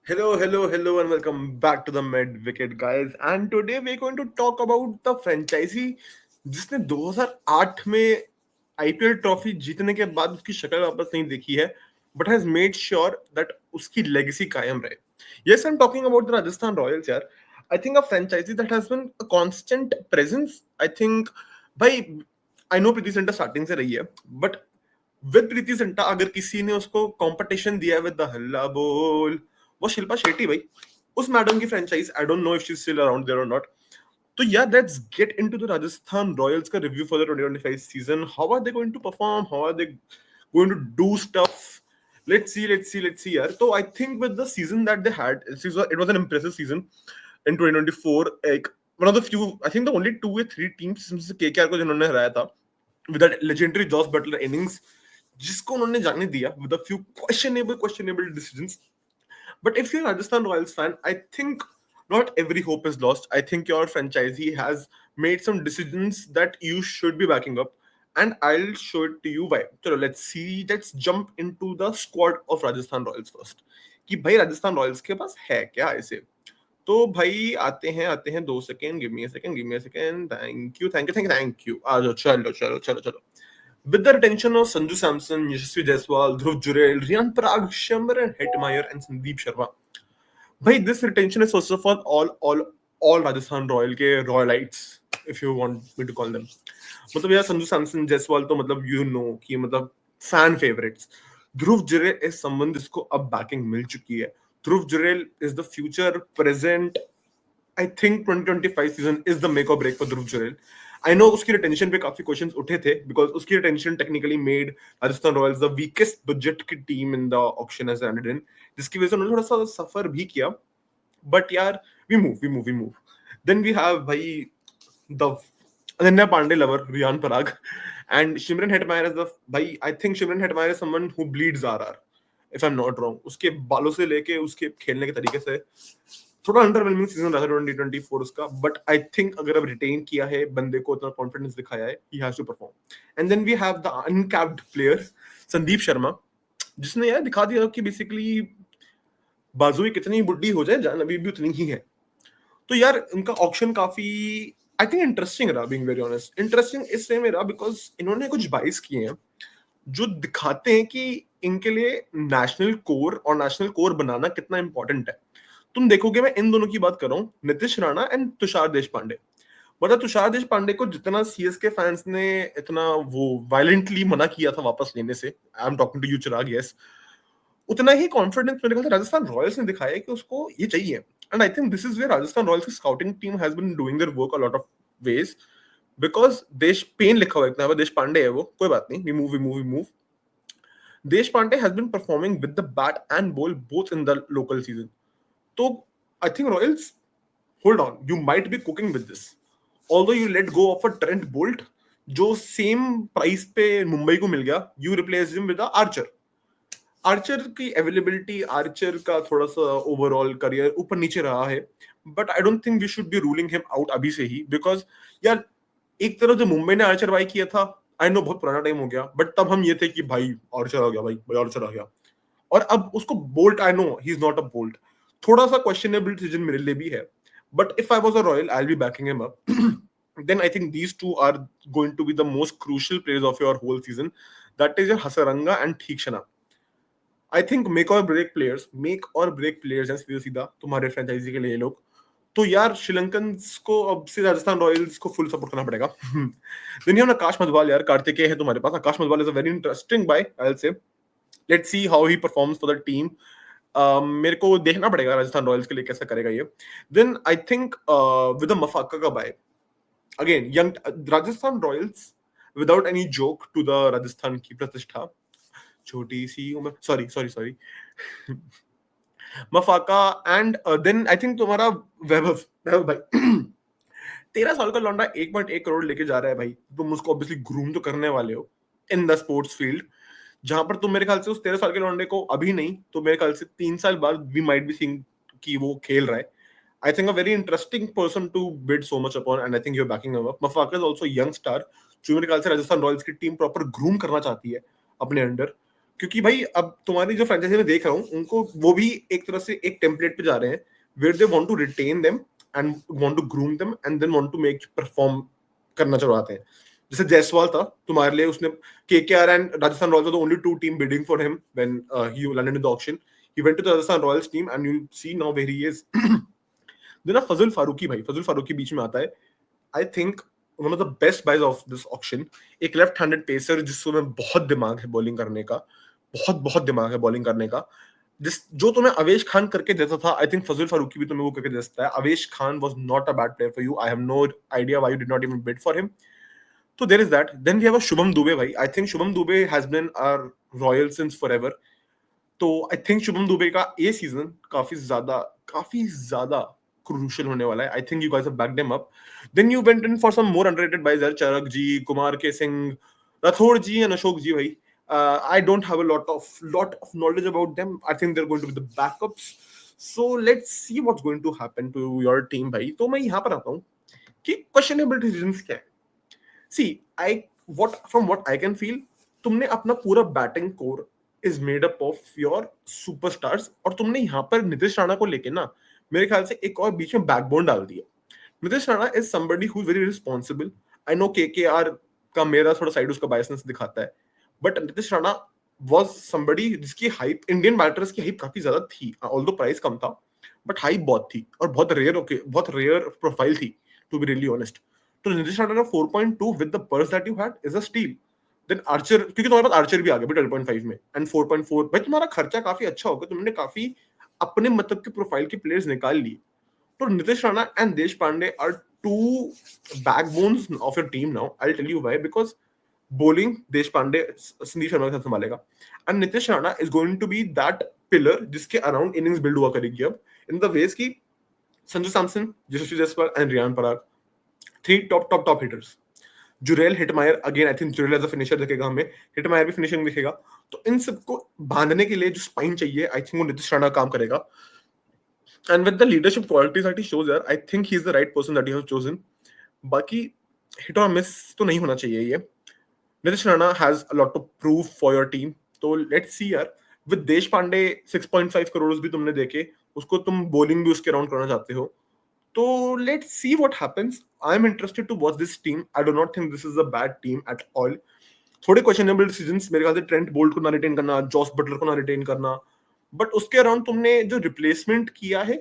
Hello, and welcome back to the Mid Wicket, guys. And today we're going to talk about the franchisee जिसने 2008 में IPL trophy जीतने के बाद उसकी शक्ल वापस नहीं देखी है, but has made sure that उसकी legacy कायम रहे. Yes, I'm talking about the Rajasthan Royals, यार. I think a franchisee that has been a constant presence. I think भाई I know Preity Zinta starting से रही है, but विद प्रीति जिंटा अगर किसी ने उसको कंपटीशन दिया विद द हल्ला बोल, वो शिल्पा शेट्टी भाई. उस मैडम की franchise, I don't know if she is still around there और नॉट. तो yeah let's get into the Rajasthan Royals का review for the 2025 season. How are they going to perform, how are they going to do stuff. Let's see यार. तो I think with the season that they had, it was an impressive season in 2024. एक one of the few, I think the only 2 या 3 teams जिसमें से KKR को जिन्होंने हराया था with that legendary Josh Butler innings, जिसको उन्होंने जाने दिया with a few questionable decisions. But if you're a Rajasthan Royals fan, I think not every hope is lost. I think your franchisee has made some decisions that you should be backing up, and I'll show it to you why. So let's see. Let's jump into the squad of Rajasthan Royals first. कि भाई Rajasthan Royals के पास है क्या ऐसे. तो भाई आते हैं 2 second. Give me a second. Thank you. आ जाओ. चलो. With the retention of Sanju Samson, Yashasvi Jaiswal, Dhruv Jurel, Riyan Parag, Shamran Hetmeyer, and Sandeep Sharma. Bhai, this retention is first of all Rajasthan Royal के Royalites, if you want me to call them. मतलब यार संजू सैमसन जायसवाल तो मतलब कि मतलब fan favorites. Dhruv Jurel is someone जिसको अब backing मिल चुकी है. Dhruv Jurel is the future, present. I think 2025 season is the make or break for Dhruv Jurel. I know उसकी रिटेंशन पे काफी क्वेश्चंस उठे थे बिकॉज उसकी retention technically made Rajasthan Royals the weakest budget की team in the auction as ended in, जिसकी वजह से उन्होंने थोड़ा सा सफर भी किया. बट यार we move. Then we have भाई the Ananya Pandey lover Riyan Parag and Shimron Hetmyer. Is the भाई, I think Shimron Hetmyer is someone who bleeds RR, if I am not wrong. उसके बालों से लेके उसके खेलने के तरीके से थोड़ा अंडरवेलमिंग सीजन रहा था 2024 उसका. बट आई थिंक अगर अब रिटेन किया है, बंदे को इतना कॉन्फिडेंस दिखाया है, he has to perform. And then we have the uncapped player Sandeep Sharma, जिसने यार दिखा दिया कि बेसिकली बाजू कितनी बुड्ढी हो जाए, जान अभी भी उतनी ही है. तो यार उनका ऑक्शन काफी आई थिंक इंटरेस्टिंग रहा. बीइंग वेरी ऑनेस्ट, इंटरेस्टिंग इसलिए में रहा बिकॉज इन्होंने कुछ बाइस किए हैं जो दिखाते हैं कि इनके लिए नेशनल कोर बनाना कितना इंपॉर्टेंट है. तुम देखोगे, मैं इन दोनों की बात कर रहा हूँ, नीतीश राणा एंड तुषार देशपांडे. मतलब तुषार देशपांडे को जितना सीएसके फैंस ने इतना वो वायलेंटली मना किया था वापस लेने से, I am talking to you Chirag, yes, उतना ही कॉन्फिडेंस मेरे ख्याल से राजस्थान रॉयल्स ने दिखाया है कि उसको ये चाहिए. And I think this is where Rajasthan Royals की scouting team has been doing their work a lot of ways. Because Deshpande लिखा हुआ है, देश पांडे है वो, कोई बात नहीं, we move. Deshpande has been performing with the bat and ball both in the local season. तो I think Royals, hold on, you might be cooking with this. Although you let go of a Trent Bolt, जो same price पे मुंबई को मिल गया, you replace him with a Archer. Archer की availability, Archer का थोड़ा सा overall career ऊपर नीचे रहा है. But I don't think we should be ruling him out अभी से ही. बिकॉज यार एक तरफ जो मुंबई ने आर्चर बाई किया था, आई नो बहुत पुराना टाइम हो गया, बट तब हम ये थे कि भाई आर्चर आ गया, भाई आर्चर आ गया. और अब उसको bolt, I know he is not a bolt, थोड़ा सा क्वेश्चनेबल डिसीजन मेरे लिए भी है. But if I was a Royal, I'll be backing him up. Then I think these two are going to be the most crucial players of your whole season. That is your Hasaranga and Theekshana. I think make or break players हैं सीधा सीधा तुम्हारे franchise के लिए ये लोग. तो यार श्रीलंकन को अब से राजस्थान रॉयल्स को फुल सपोर्ट करना पड़ेगा. देन यू आकाश मधवाल, यार कार्तिकेय है तुम्हारे पास. Akash Madhwal is a very interesting buy, I will say. Let's see how he performs for the team. मेरे को देखना पड़ेगा राजस्थान रॉयल्स के लिए कैसा करेगा ये. Then I think with Maphaka का buy, again young Rajasthan Royals, without any joke to the Rajasthan की प्रतिष्ठा, छोटी सी उम्र, sorry Maphaka. And then I think तुम्हारा वैभव भाई 13 साल का लौंडा 1.1 करोड़ लेके जा रहा है भाई. तुम उसको ऑब्वियसली ग्रूम तो करने वाले हो इन द स्पोर्ट्स फील्ड, जहां पर तुम मेरे ख्याल से उस 13 साल के लौंडे को अभी नहीं तो मेरे ख्याल से 3 साल बाद वी माइट बी सीइंग कि वो खेल रहा है. I think a very interesting person to bid so much upon, and I think you are backing him up. Maphaka is also young star, जो मेरे ख्याल से राजस्थान रॉयल्स की टीम प्रॉपर ग्रूम करना चाहती है अपने अंडर. क्योंकि भाई अब तुम्हारी जो फ्रेंचाइजी में देख रहा हूँ, उनको वो भी एक तरह से एक टेम्पलेट पे जा रहे हैं, where they want to retain them and want to groom them and then want to make perform करना चाहते हैं। जैसे जायसवाल था तुम्हारे लिए, उसने KKR and Rajasthan Royals were the only two team bidding for him when he landed in the auction. He went to the Rajasthan Royals team and you see now where he is. Then Fazal Farooqi, भाई फजल फारूकी बीच में आता है। I think one of the best buys of this auction, एक left handed pacer जिसमें बहुत दिमाग है बॉलिंग करने का, बहुत बहुत दिमाग है बॉलिंग करने का, जिस जो तुम्हें अवेश खान करके देता था, आई थिंक फजल फारूकी भी तुम्हें वो करके दे सकता है। Avesh Khan was not a bad player for you, I have no idea why you did not even bid for him. तो there is that. Then we have a Shubham Dubey भाई। I think Shubham Dubey has been our royal since forever. तो I think Shubham Dubey का ये season काफी ज्यादा crucial होने वाला है। I think you guys have backed him up. Then you went in for some more underrated buys, Charak ji, Kumar K Singh, Rathore ji and Ashok ji भाई। I don't have a lot of knowledge about them. I think they're going to be the backups. So let's see what's going to happen to your team भाई। तो मैं यहाँ पर आता हूँ कि questionable decisions क्या है। See, from what I can feel, तुमने अपना पूरा batting core is made up of your superstars, और तुमने यहाँ पर नीतीश राणा को लेके ना मेरे ख्याल से एक और बीच में बैकबोन डाल दिया। Nitish Rana is somebody who is very responsible. I know KKR का मेरा थोड़ा साइड उसका बायसनेस दिखाता है, but Nitish Rana was somebody जिसकी हाइप, इंडियन बैटर्स की हाइप काफी ज्यादा थी, ऑल्दो प्राइस कम था, बट हाइप बहुत थी और बहुत रेयर प्रोफाइल थी, टू बी रियली ऑनेस्ट। तो Nitish Rana 4.2 with the purse that you had is a steal. Then Archer, क्योंकि तुम्हारे पास आर्चर भी आ गया 12.5 में, एंड 4.4 भाई तुम्हारा खर्चा काफी अच्छा होगा, तुमने काफी अपने मतलब के प्रोफाइल के प्लेयर्स निकाल लिए। तो Nitish Rana and Deshpande are two backbones of your team now. I tell you why, because bowling Deshpande Sandeep Sharma के साथ संभालेगा, and Nitish Rana is going to be that pillar जिसके अराउंड इनिंग्स बिल्ड हुआ करेगी अब, इन द वेज की Sanju Samson, Yashasvi Jaiswal and Riyan Parag, three top hitters. Jurel, Hetmyer, again I think Jurel as a finisher दिखेगा हमें, हिटमायर भी फिनिशिंग दिखेगा। तो इन सबको बांधने के लिए जो स्पाइन चाहिए, आई थिंक वो नीतीश राणा काम करेगा। And with the leadership qualities that he shows यार, I think he is the right person that you have chosen. बाकी हिट और मिस तो नहीं होना चाहिए ये। Nitish Rana has a lot to prove for your team. तो लेट्स सी यार, विद देश पांडे 6.5 करोड़ भी तुमने देके उसको तुम बॉलिंग भी उसके अराउंड करना चाहते हो, तो let's see what happens. I'm interested to watch this team. I do not think this is a bad team at all. थोड़े क्वेश्चनेबल डिसीजंस मेरे ख्याल से, ट्रेंट बोल्ट को ना रिटेन करना, जॉस बटलर को ना रिटेन करना, बट उसके अराउंड तुमने जो रिप्लेसमेंट किया है,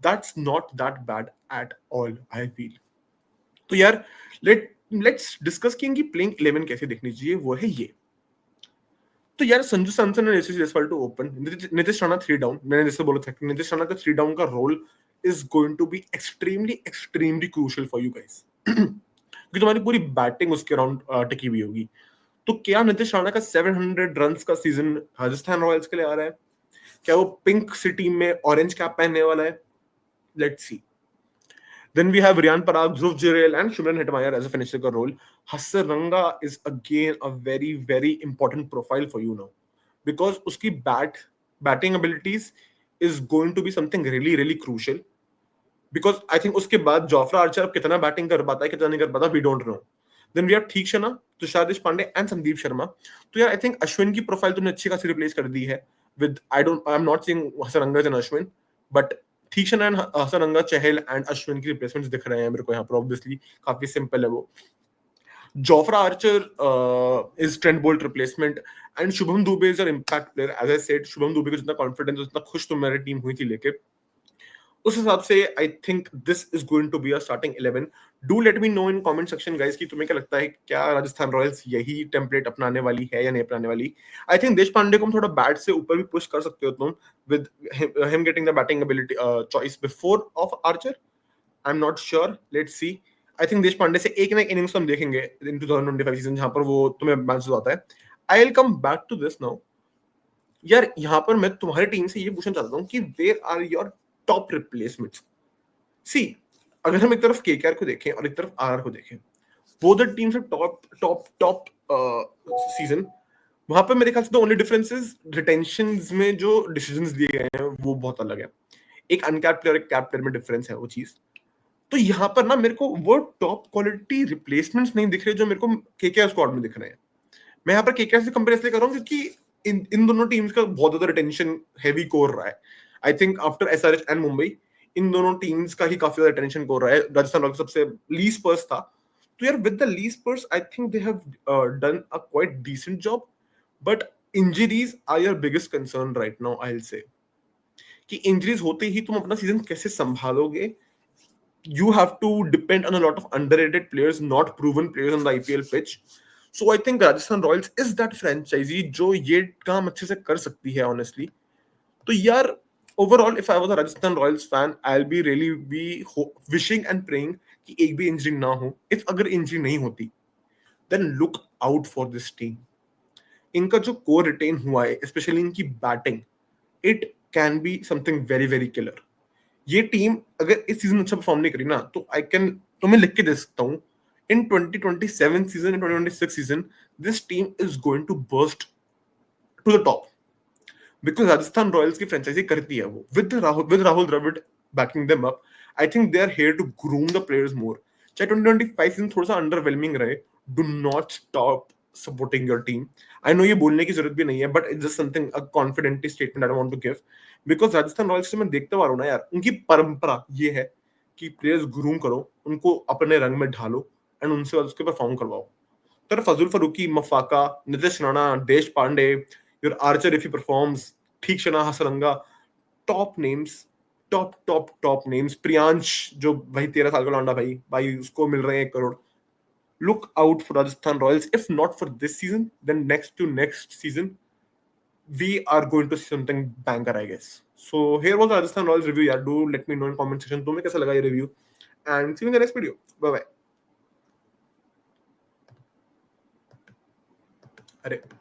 that's not that bad at all I feel. तो यार लेट्स डिस्कस कि इनकी प्लेइंग 11 कैसे देखनी चाहिए, वो है ये। तो यार Sanju Samson and Yashasvi Jaiswal to open, Nitish Rana 3 down. मैंने जैसे बोला था कि नीतीश राणा का 3 डाउन का role is going to be extremely crucial for you guys क्योंकि तुम्हारी पूरी बैटिंग उसके अराउंड टिकी हुई होगी। तो क्या नीतीश राणा का 700 रन्स का सीजन राजस्थान रॉयल्स के लिए आ रहा है? क्या वो पिंक सिटी में ऑरेंज कैप पहनने वाला है? Let's see. Then we have Riyan Parag, Dhruv Jurel and Shimran Hetmyer as a finisher role. Hasaranga is again a very important profile for you now, because uski batting abilities is going to be something really crucial. Because I think उसके बाद Jofra Archer अब कितना batting कर पाता है, कितना नहीं कर पाता, we don't know. Then we have Theekshana, Tushar Deshpande and Sandeep Sharma. तो यार I think अश्विन की प्रोफाइल तुमने अच्छी खासी रिप्लेस कर दी है with, I'm not saying Hasaranga and Ashwin, but Theekshana and Hasaranga, Chahal and Ashwin की रिप्लेसमेंट्स दिख रहे हैं मेरे को यहाँ पर, obviously काफी सिंपल है वो. Jofra Archer is Trent Bolt replacement, and Shubham Dubey is an impact player. As I said, Shubham Dubey को जितना कॉन्फिडेंस, उतना खुश तो मेरी टीम हुई थी लेके, उस हिसाब से I think this is going to be a starting 11. Do let me know in comment section guys कि तुम्हें क्या लगता है, क्या राजस्थान रॉयल्स यही टेम्पलेट अपनाने वाली है या नहीं अपनाने वाली. आई थिंक देश पांडे को थोड़ा बैट से ऊपर भी पुश कर सकते हो तुम with him getting the batting ability choice before of Archer. I am not sure, let's see. I think देश पांडे से एक ना एक इनिंग्स हम देखेंगे इन 2025 सीजन जहां पर वो तुम्हें मैच आता है. I will come back to this now. यार यहाँ पर मैं तुम्हारी टीम से ये पूछना चाहता हूँ कि where are your top replacements. See, अगर हम एक तरफ केकेआर को देखें और एक तरफ आरआर को देखें, वो द टीम्स टॉप सीजन, वहां पे मेरे ख्याल से द ओनली डिफरेंस इज रिटेंशंस में जो डिसीजंस दिए गए हैं वो बहुत अलग है. एक अनकैप्ड प्लेयर एक कैप्ड प्लेयर में डिफरेंस है वो चीज. तो यहाँ पर ना मेरे को वो टॉप क्वालिटी रिप्लेसमेंट्स नहीं दिख रहे जो मेरे को केकेआर स्क्वाड में दिख रहे हैं. मैं यहाँ पर केकेआर से कंपेयर इसलिए कर रहा हूँ क्योंकि इन दोनों टीम्स का बहुत ज्यादा रिटेंशन हैवी कोर रहा है. I think after SRH and Mumbai इन दोनों टीम्स का ही काफी ज्यादा टेंशन कोर रहा है. राजस्थान रॉयल्स सबसे लीज पर्स था, तो यार with the least purse I think they have done a quite decent job. But injuries are your biggest concern right now. I will say कि इंजरीज होते ही तुम अपना सीजन कैसे संभालोगे. You have to depend on a lot of underrated players, not proven players on the IPL pitch. So I think Rajasthan Royals is that franchisee जो ये काम अच्छे से कर सकती है honestly. तो यार overall if I was a Rajasthan Royals fan, I'll be really be wishing and praying कि एक भी इंजरी ना हो. If अगर इंजरी नहीं होती then look out for this team. इनका जो कोर रिटेन हुआ है स्पेशली इनकी batting, it can be something very very killer. ये टीम अगर इस सीजन अच्छा परफॉर्म नहीं करी ना तो आई कैन तुम्हें लिख के दे सकता हूँ in 2027 season, in 2026 season this team is going to burst to the top. Because Rajasthan Royals की फ्रेंचाइजी करती है वो with Rahul Dravid backing them up. I think they are here to groom the players more. चाहे 2025 सीजन थोड़ा सा underwhelming रहे, do not stop supporting your team. I know ये बोलने की जरूरत भी नहीं है but it's just something a confident statement I want to give. Because Rajasthan Royals से मैं देखते आ रहा हूँ ना यार, उनकी परंपरा ये है कि प्लेयर्स ग्रूम करो, उनको अपने रंग में ढालो एंड उनसे उसके परफॉर्म करवाओ. तर फजूल Farooqui, Maphaka, Nitish Rana, Deshpande, your Archer if he performs, Theekshana Hasaranga, top names, top names. Priyansh जो भाई 13 साल का लौंडा भाई भाई उसको मिल रहे हैं 1 crore. Look out for Rajasthan Royals. If not for this season, then next to next season, we are going to see something banger, I guess. So here was the Rajasthan Royals review. Yeah, do let me know in comment section. तुम्हें कैसा लगा ये review? And see you in the next video. Bye bye. अरे